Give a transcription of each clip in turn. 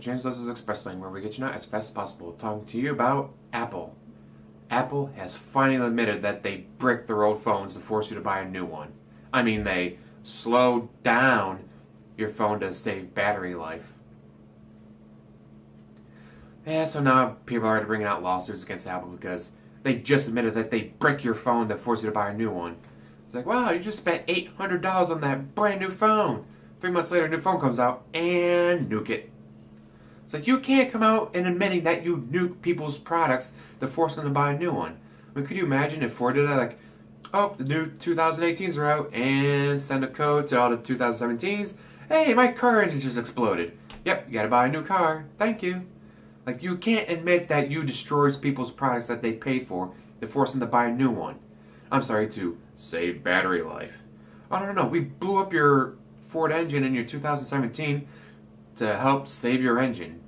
James Leslie's Express Lane, where we get you out as fast as possible. Talking to you about Apple. Apple has finally admitted that they brick their old phones to force you to buy a new one. I mean, they slow down your phone to save battery life. Yeah, so now people are bringing out lawsuits against Apple because they just admitted that they brick your phone to force you to buy a new one. It's like, wow, you just spent $800 on that brand new phone. 3 months later, a new phone comes out and nuke it. It's like, you can't come out and admitting that you nuke people's products to force them to buy a new one. I mean, could you imagine if Ford did that? Like, oh, the new 2018s are out, and send a code to all the 2017s. Hey, my car engine just exploded. Yep, you gotta buy a new car. Thank you. Like, you can't admit that you destroys people's products that they paid for to force them to buy a new one. I'm sorry, to save battery life. Oh, no. We blew up your Ford engine in your 2017 to help save your engine.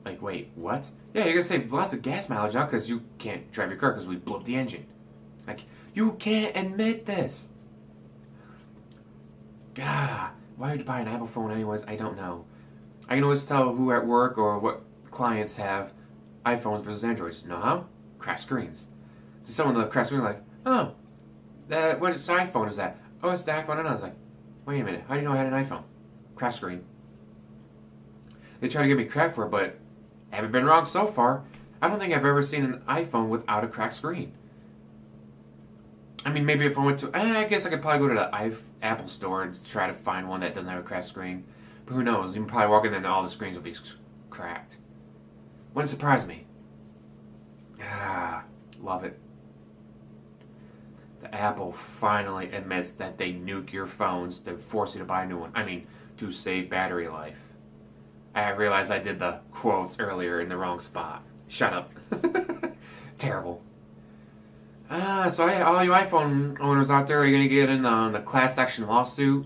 Like, wait, what? Yeah, you're gonna save lots of gas mileage now because you can't drive your car because we blew up the engine. Like, you can't admit this. God, why would you buy an Apple phone anyways? I don't know. I can always tell who at work or what clients have iPhones versus Androids. Know how? Cracked screens. So someone on the cracked screen like, oh, what iPhone is that? Oh, it's the iPhone. And I was like, wait a minute, how do you know I had an iPhone? Cracked screen. They try to give me crap for it, but I haven't been wrong so far. I don't think I've ever seen an iPhone without a cracked screen. I mean, maybe if I went to, I guess I could probably go to the Apple store and try to find one that doesn't have a cracked screen. But who knows? You can probably walk in there and all the screens will be cracked. Wouldn't surprise me. Love it. The Apple finally admits that they nuke your phones to force you to buy a new one. I mean, to save battery life. I realized I did the quotes earlier in the wrong spot. Shut up. Terrible. So all you iPhone owners out there, are you going to get in the class action lawsuit?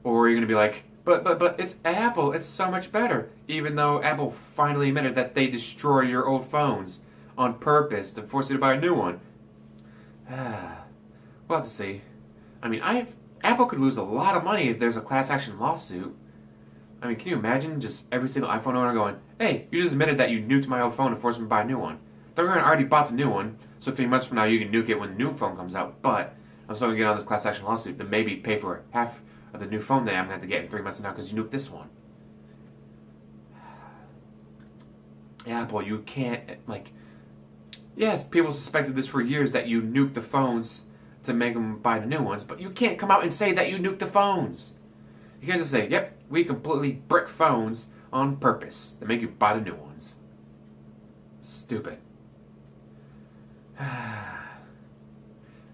Or are you going to be like, but it's Apple, it's so much better. Even though Apple finally admitted that they destroy your old phones on purpose to force you to buy a new one. We'll have to see. I mean, Apple could lose a lot of money if there's a class action lawsuit. I mean, can you imagine just every single iPhone owner going, hey, you just admitted that you nuked my old phone to force me to buy a new one. They're going to already bought the new one, so 3 months from now you can nuke it when the new phone comes out, but I'm still going to get on this class action lawsuit to maybe pay for half of the new phone that I'm going to have to get in 3 months from now because you nuked this one. Apple, you can't, yes, people suspected this for years that you nuked the phones to make them buy the new ones, but you can't come out and say that you nuked the phones. You guys just say, yep, we completely brick phones on purpose to make you buy the new ones. Stupid.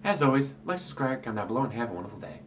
As always, like, subscribe, comment down below, and have a wonderful day.